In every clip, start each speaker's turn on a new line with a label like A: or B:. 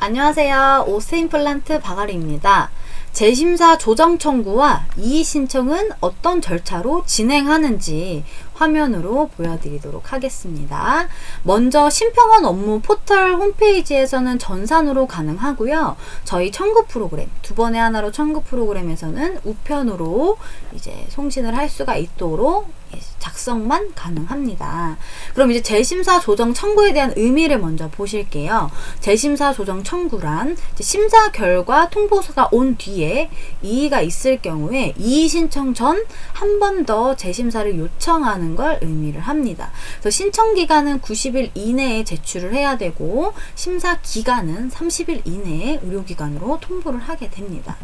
A: 안녕하세요. 오스임플란트 박아리입니다. 재심사 조정 청구와 이의 신청은 어떤 절차로 진행하는지 화면으로 보여드리도록 하겠습니다. 먼저 심평원 업무 포털 홈페이지에서는 전산으로 가능하고요. 저희 청구 프로그램, 두 번의 하나로 청구 프로그램에서는 우편으로 이제 송신을 할 수가 있도록 작성만 가능합니다. 그럼 이제 재심사 조정 청구에 대한 의미를 먼저 보실게요. 재심사 조정 청구란 심사 결과 통보서가 온 뒤에 이의가 있을 경우에 이의 신청 전 한 번 더 재심사를 요청하는 걸 의미를 합니다. 그래서 신청 기간은 90일 이내에 제출을 해야 되고 심사 기간은 30일 이내에 의료기관으로 통보를 하게 됩니다.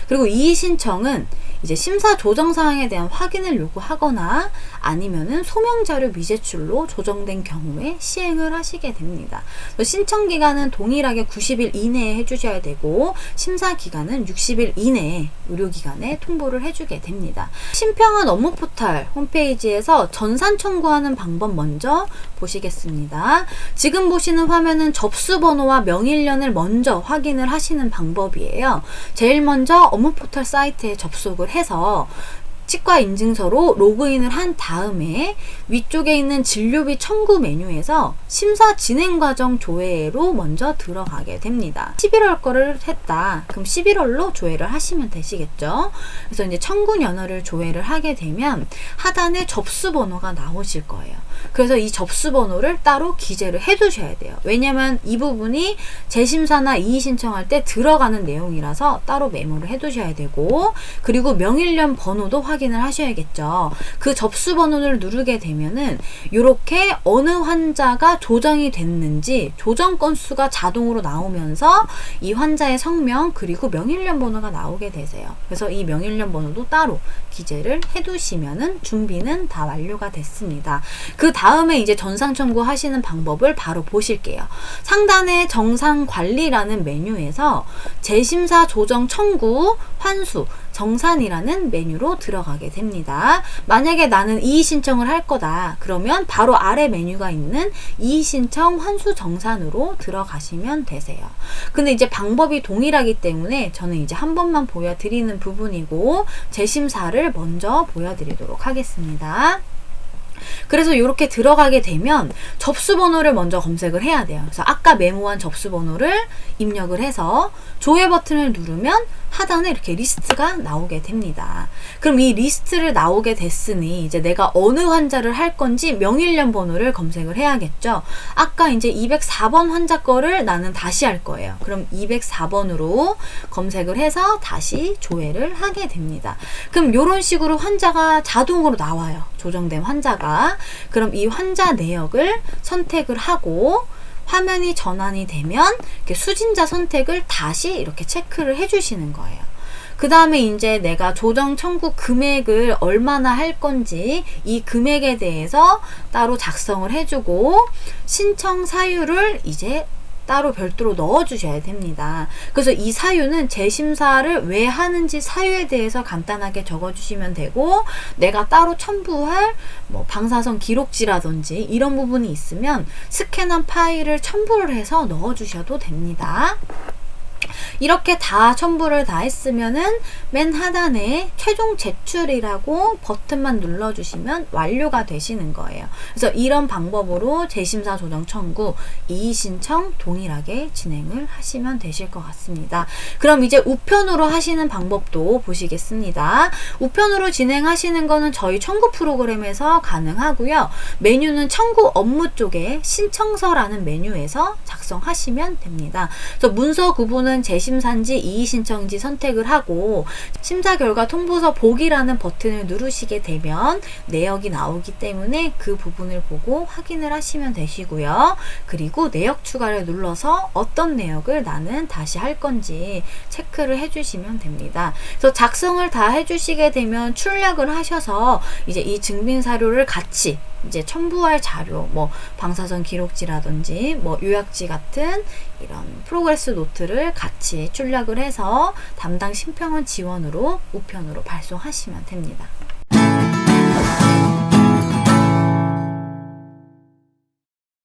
A: 그리고 이의 신청은 이제 심사 조정 사항에 대한 확인을 요구하거나 아니면은 소명자료 미제출로 조정된 경우에 시행을 하시게 됩니다. 신청 기간은 동일하게 90일 이내에 해주셔야 되고 심사 기간은 60일 이내에 의료기관에 통보를 해주게 됩니다. 심평원 업무 포털 홈페이지에서 전산 청구하는 방법 먼저 보시겠습니다. 지금 보시는 화면은 접수 번호와 명일년을 먼저 확인을 하시는 방법이에요. 제일 먼저 업무 포털 사이트에 접속을 해서 치과 인증서로 로그인을 한 다음에 위쪽에 있는 진료비 청구 메뉴에서 심사 진행 과정 조회로 먼저 들어가게 됩니다. 11월 거를 했다. 그럼 11월로 조회를 하시면 되시겠죠. 그래서 이제 청구 연월을 조회를 하게 되면 하단에 접수 번호가 나오실 거예요. 그래서 이 접수 번호를 따로 기재를 해 두셔야 돼요. 왜냐면 이 부분이 재심사나 이의 신청할 때 들어가는 내용이라서 따로 메모를 해 두셔야 되고, 그리고 명일년 번호도 확인을 하셔야겠죠. 그 접수 번호를 누르게 되면은 이렇게 어느 환자가 조정이 됐는지 조정 건수가 자동으로 나오면서 이 환자의 성명 그리고 명일년 번호가 나오게 되세요. 그래서 이 명일년 번호도 따로 기재를 해 두시면은 준비는 다 완료가 됐습니다. 그 다음에 이제 전산 청구하시는 방법을 바로 보실게요. 상단에 정상관리라는 메뉴에서 재심사 조정 청구 환수 정산이라는 메뉴로 들어가게 됩니다. 만약에 나는 이의 신청을 할 거다. 그러면 바로 아래 메뉴가 있는 이의 신청 환수 정산으로 들어가시면 되세요. 근데 이제 방법이 동일하기 때문에 저는 이제 한 번만 보여드리는 부분이고 재심사를 먼저 보여드리도록 하겠습니다. 그래서 이렇게 들어가게 되면 접수 번호를 먼저 검색을 해야 돼요. 그래서 아까 메모한 접수 번호를 입력을 해서 조회 버튼을 누르면 하단에 이렇게 리스트가 나오게 됩니다. 그럼 이 리스트를 나오게 됐으니 이제 내가 어느 환자를 할 건지 명일년 번호를 검색을 해야겠죠. 아까 이제 204번 환자 거를 나는 다시 할 거예요. 그럼 204번으로 검색을 해서 다시 조회를 하게 됩니다. 그럼 이런 식으로 환자가 자동으로 나와요. 조정된 환자가. 그럼 이 환자 내역을 선택을 하고 화면이 전환이 되면 이렇게 수진자 선택을 다시 이렇게 체크를 해주시는 거예요. 그 다음에 이제 내가 조정 청구 금액을 얼마나 할 건지 이 금액에 대해서 따로 작성을 해주고 신청 사유를 이제 따로 별도로 넣어주셔야 됩니다. 그래서 이 사유는 재심사를 왜 하는지 사유에 대해서 간단하게 적어주시면 되고, 내가 따로 첨부할 뭐 방사선 기록지라든지 이런 부분이 있으면 스캔한 파일을 첨부를 해서 넣어주셔도 됩니다. 이렇게 다 첨부를 다 했으면은 맨 하단에 최종 제출이라고 버튼만 눌러주시면 완료가 되시는 거예요. 그래서 이런 방법으로 재심사 조정 청구, 이의 신청 동일하게 진행을 하시면 되실 것 같습니다. 그럼 이제 우편으로 하시는 방법도 보시겠습니다. 우편으로 진행하시는 거는 저희 청구 프로그램에서 가능하고요. 메뉴는 청구 업무 쪽에 신청서라는 메뉴에서 작성하시면 됩니다. 그래서 문서 구분은 재심사인지 이의 신청인지 선택을 하고 심사 결과 통보서 보기라는 버튼을 누르시게 되면 내역이 나오기 때문에 그 부분을 보고 확인을 하시면 되시고요. 그리고 내역 추가를 눌러서 어떤 내역을 나는 다시 할 건지 체크를 해주시면 됩니다. 그래서 작성을 다 해주시게 되면 출력을 하셔서 이제 이 증빙 사료를 같이 이제 첨부할 자료, 뭐 방사선 기록지라든지 뭐 요약지 같은 이런 프로그레스 노트를 같이 출력을 해서 담당 심평원 지원으로 우편으로 발송하시면 됩니다.